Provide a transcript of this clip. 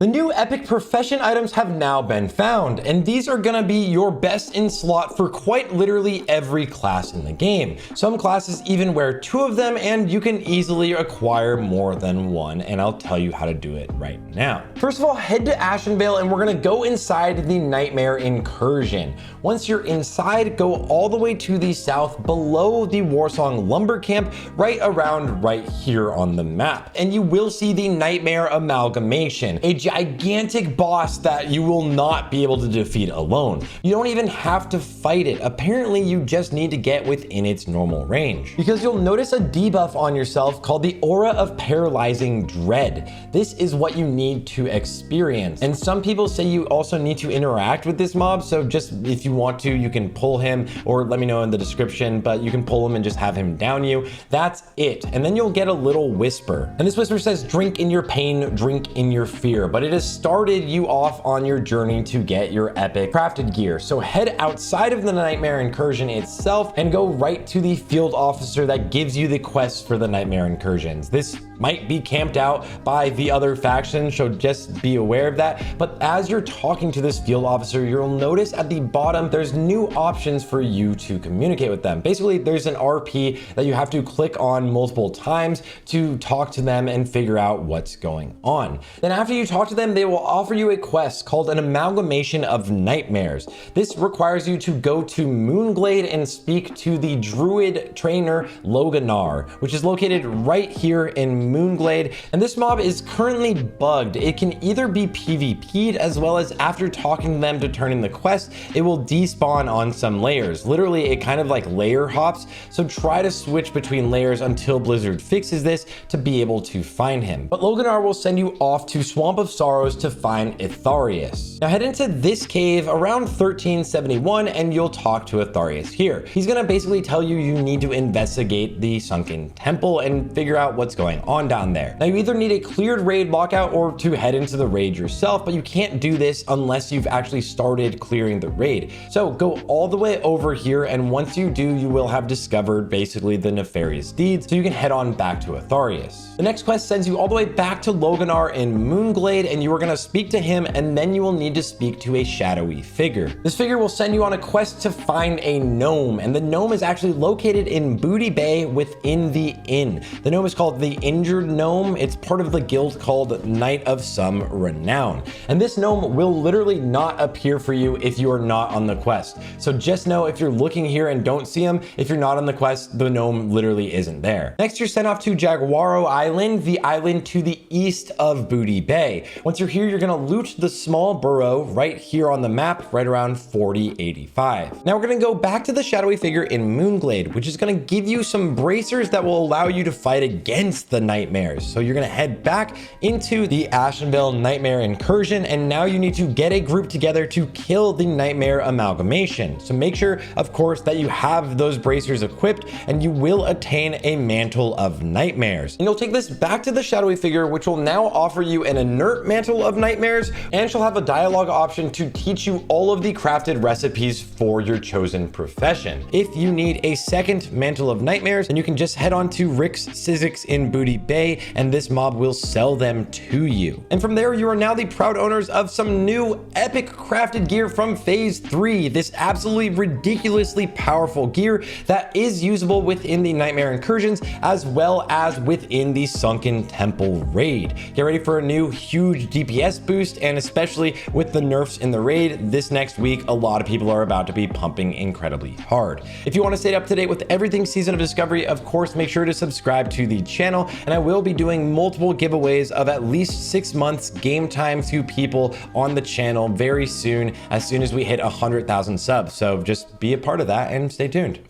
The new epic profession items have now been found, and these are gonna be your best in slot for quite literally every class in the game. Some classes even wear 2 of them, and you can easily acquire more than one, and I'll tell you how to do it right now. First of all, head to Ashenvale, and we're gonna go inside the Nightmare Incursion. Once you're inside, go all the way to the south below the Warsong Lumber Camp, right around right here on the map, and you will see the Nightmare Amalgamation, a gigantic boss that you will not be able to defeat alone. You don't even have to fight it. Apparently, you just need to get within its normal range, because you'll notice a debuff on yourself called the Aura of Paralyzing Dread. This is what you need to experience, and some people say you also need to interact with this mob, so just if you want to, you can pull him, or let me know in the description, but you can pull him and just have him down you. That's it, and then you'll get a little whisper, and this whisper says, "Drink in your pain, drink in your fear," but it has started you off on your journey to get your epic crafted gear. So head outside of the Nightmare Incursion itself and go right to the field officer that gives you the quests for the Nightmare Incursions. This might be camped out by the other faction, so just be aware of that. But as you're talking to this field officer, you'll notice at the bottom there's new options for you to communicate with them. Basically, there's an RP that you have to click on multiple times to talk to them and figure out what's going on. Then after you talk to them, they will offer you a quest called an Amalgamation of Nightmares. This requires you to go to Moonglade and speak to the druid trainer Loganar, which is located right here in Moonglade, and this mob is currently bugged. It can either be PvP'd, as well as after talking to them to turn in the quest, it will despawn on some layers. Literally, it kind of like layer hops, so try to switch between layers until Blizzard fixes this to be able to find him. But Loganar will send you off to Swamp of Sorrows to find Itharius. Now head into this cave around 1371 and you'll talk to Itharius here. He's gonna basically tell you you need to investigate the Sunken Temple and figure out what's going on down there. Now you either need a cleared raid lockout or to head into the raid yourself, but you can't do this unless you've actually started clearing the raid. So go all the way over here, and once you do, you will have discovered basically the nefarious deeds, so you can head on back to Itharius. The next quest sends you all the way back to Loganar in Moonglade, and you are going to speak to him, and then you will need to speak to a shadowy figure. This figure will send you on a quest to find a gnome, and the gnome is actually located in Booty Bay within the inn. The gnome is called the Injured Gnome. It's part of the guild called Knight of Some Renown, and this gnome will literally not appear for you if you are not on the quest. So just know, if you're looking here and don't see him, if you're not on the quest, the gnome literally isn't there. Next, you're sent off to Jaguero Island, the island to the east of Booty Bay. Once you're here, you're gonna loot the small burrow right here on the map, right around 4085. Now we're gonna go back to the shadowy figure in Moonglade, which is gonna give you some bracers that will allow you to fight against the nightmares. So you're gonna head back into the Ashenvale Nightmare Incursion, and now you need to get a group together to kill the Nightmare Amalgamation. So make sure, of course, that you have those bracers equipped, and you will attain a Mantle of Nightmares. And you'll take this back to the shadowy figure, which will now offer you an inert Mantle of Nightmares, and she'll have a dialogue option to teach you all of the crafted recipes for your chosen profession. If you need a second Mantle of Nightmares, then you can just head on to Rick's Sizzix in Booty Bay, and this mob will sell them to you. And from there, you are now the proud owners of some new epic crafted gear from Phase 3. This absolutely ridiculously powerful gear that is usable within the Nightmare Incursions, as well as within the Sunken Temple raid. Get ready for a new huge DPS boost, and especially with the nerfs in the raid this next week, a lot of people are about to be pumping incredibly hard. If you want to stay up to date with everything Season of Discovery, of course, make sure to subscribe to the channel, and I will be doing multiple giveaways of at least 6 months game time to people on the channel very soon as we hit 100,000 subs. So just be a part of that and stay tuned.